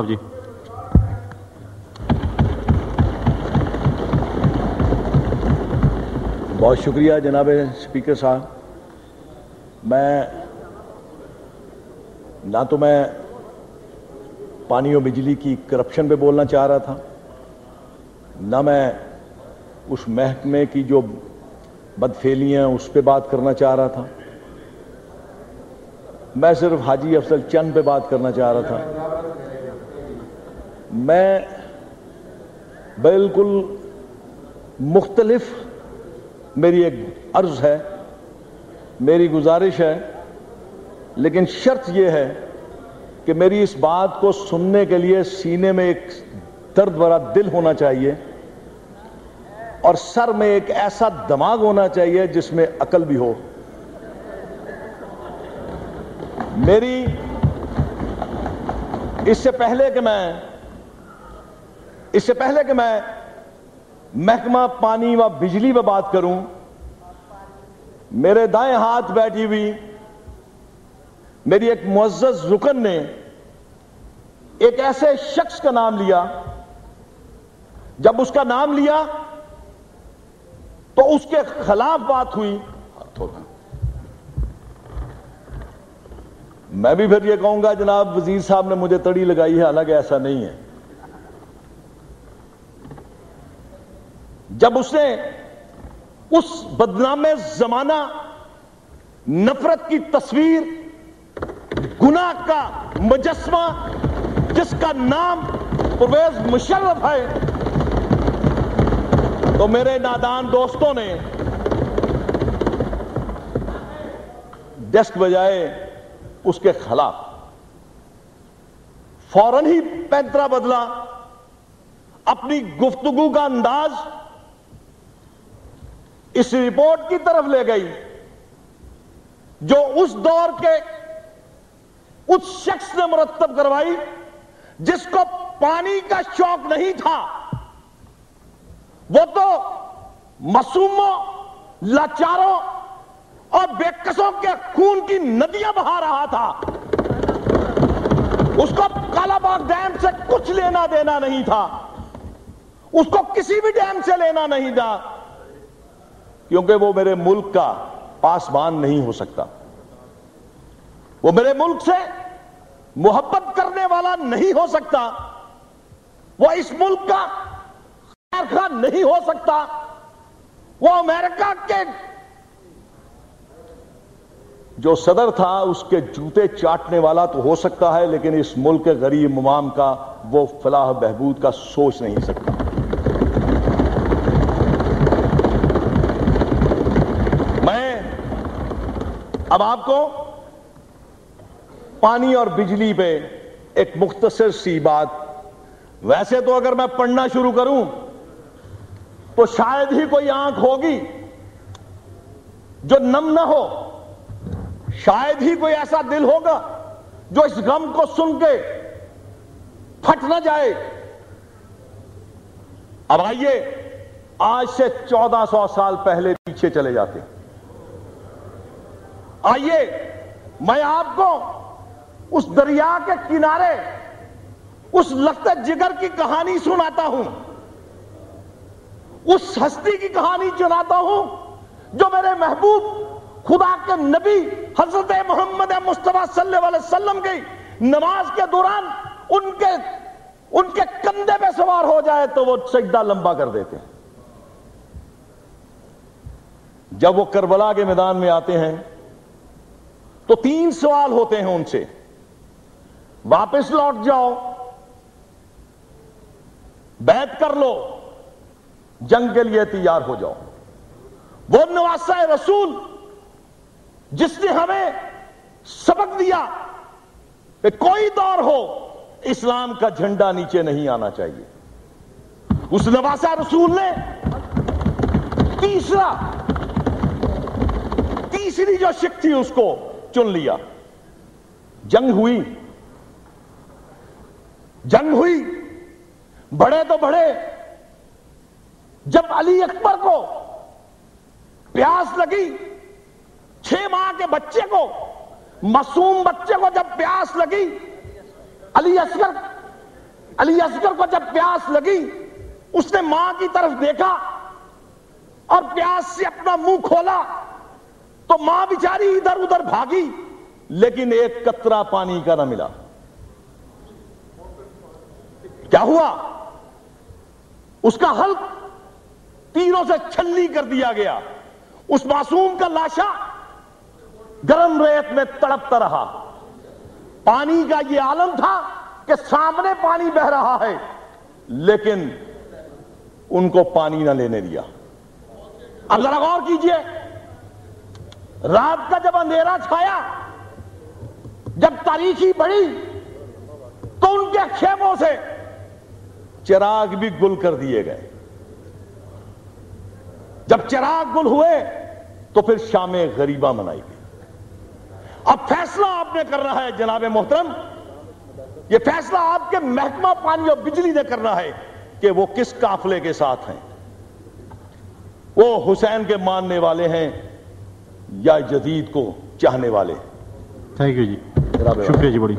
جی بہت شکریہ جناب اسپیکر صاحب. نہ تو میں پانی اور بجلی کی کرپشن پہ بولنا چاہ رہا تھا، نہ میں اس محکمے کی جو بدفعلیاں اس پہ بات کرنا چاہ رہا تھا. میں صرف حاجی افضل چند پہ بات کرنا چاہ رہا تھا. میں بالکل مختلف میری ایک عرض ہے، میری گزارش ہے، لیکن شرط یہ ہے کہ میری اس بات کو سننے کے لیے سینے میں ایک درد بھرا دل ہونا چاہیے اور سر میں ایک ایسا دماغ ہونا چاہیے جس میں عقل بھی ہو. میری اس سے پہلے کہ میں محکمہ پانی و بجلی پہ بات کروں، میرے دائیں ہاتھ بیٹھی ہوئی میری ایک معزز رکن نے ایک ایسے شخص کا نام لیا. جب اس کا نام لیا تو اس کے خلاف بات ہوئی. میں بھی پھر یہ کہوں گا جناب وزیر صاحب نے مجھے تڑی لگائی ہے، حالانکہ ایسا نہیں ہے. جب اس نے اس بدنام زمانہ نفرت کی تصویر، گناہ کا مجسمہ جس کا نام پرویز مشرف ہے، تو میرے نادان دوستوں نے ڈسک بجائے اس کے خلاف فوراً ہی پینترا بدلا، اپنی گفتگو کا انداز اس رپورٹ کی طرف لے گئی جو اس دور کے اس شخص نے مرتب کروائی جس کو پانی کا شوق نہیں تھا. وہ تو معصوموں، لاچاروں اور بے کسوں کے خون کی ندیاں بہا رہا تھا. اس کو کالا باغ ڈیم سے کچھ لینا دینا نہیں تھا، اس کو کسی بھی ڈیم سے لینا نہیں تھا، کیونکہ وہ میرے ملک کا پاسبان نہیں ہو سکتا. وہ میرے ملک سے محبت کرنے والا نہیں ہو سکتا، وہ اس ملک کا خیر خواہ نہیں ہو سکتا، وہ امریکہ کے جو صدر تھا اس کے جوتے چاٹنے والا تو ہو سکتا ہے، لیکن اس ملک کے غریب عوام کا وہ فلاح بہبود کا سوچ نہیں سکتا. میں اب آپ کو پانی اور بجلی پہ ایک مختصر سی بات، ویسے تو اگر میں پڑھنا شروع کروں تو شاید ہی کوئی آنکھ ہوگی جو نم نہ ہو، شاید ہی کوئی ایسا دل ہوگا جو اس غم کو سن کے پھٹ نہ جائے. اب آئیے آج سے 1400 سال پہلے پیچھے چلے جاتے. آئیے میں آپ کو اس دریا کے کنارے اس لخت جگر کی کہانی سناتا ہوں، اس ہستی کی کہانی سناتا ہوں جو میرے محبوب خدا کے نبی حضرت محمد مصطفیٰ صلی اللہ علیہ وسلم کی نماز کے دوران ان کے کندھے پہ سوار ہو جائے تو وہ سجدہ لمبا کر دیتے ہیں. جب وہ کربلا کے میدان میں آتے ہیں تو 3 سوال ہوتے ہیں ان سے: واپس لوٹ جاؤ، بیعت کر لو، جنگ کے لیے تیار ہو جاؤ. وہ نواسہ رسول جس نے ہمیں سبق دیا کہ کوئی دور ہو اسلام کا جھنڈا نیچے نہیں آنا چاہیے، اس نواسہ رسول نے تیسری جو شک تھی اس کو چن لیا. جنگ ہوئی، بڑے تو بڑے. جب علی اکبر کو پیاس لگی، 6 ماہ کے بچے کو، معصوم بچے کو جب پیاس لگی، علی اصغر علی اصغر کو جب پیاس لگی اس نے ماں کی طرف دیکھا اور پیاس سے اپنا منہ کھولا تو ماں بیچاری ادھر ادھر بھاگی لیکن ایک قطرہ پانی کا نہ ملا. کیا ہوا؟ اس کا حلق تیروں سے چھلنی کر دیا گیا. اس معصوم کا لاشا گرم ریت میں تڑپتا رہا. پانی کا یہ عالم تھا کہ سامنے پانی بہ رہا ہے لیکن ان کو پانی نہ لینے دیا. اب ذرا غور کیجئے, رات کا جب اندھیرا چھایا, جب تاریکی بڑھی تو ان کے خیموں سے چراغ بھی گل کر دیے گئے. جب چراغ گل ہوئے تو پھر شام غریبہ منائی گئی. اب فیصلہ آپ نے کرنا ہے جناب محترم, یہ فیصلہ آپ کے محکمہ پانی اور بجلی نے کرنا ہے کہ وہ کس قافلے کے ساتھ ہیں. وہ حسین کے ماننے والے ہیں یا جدید کو چاہنے والے. تھینک یو جی, شکریہ جی بڑی.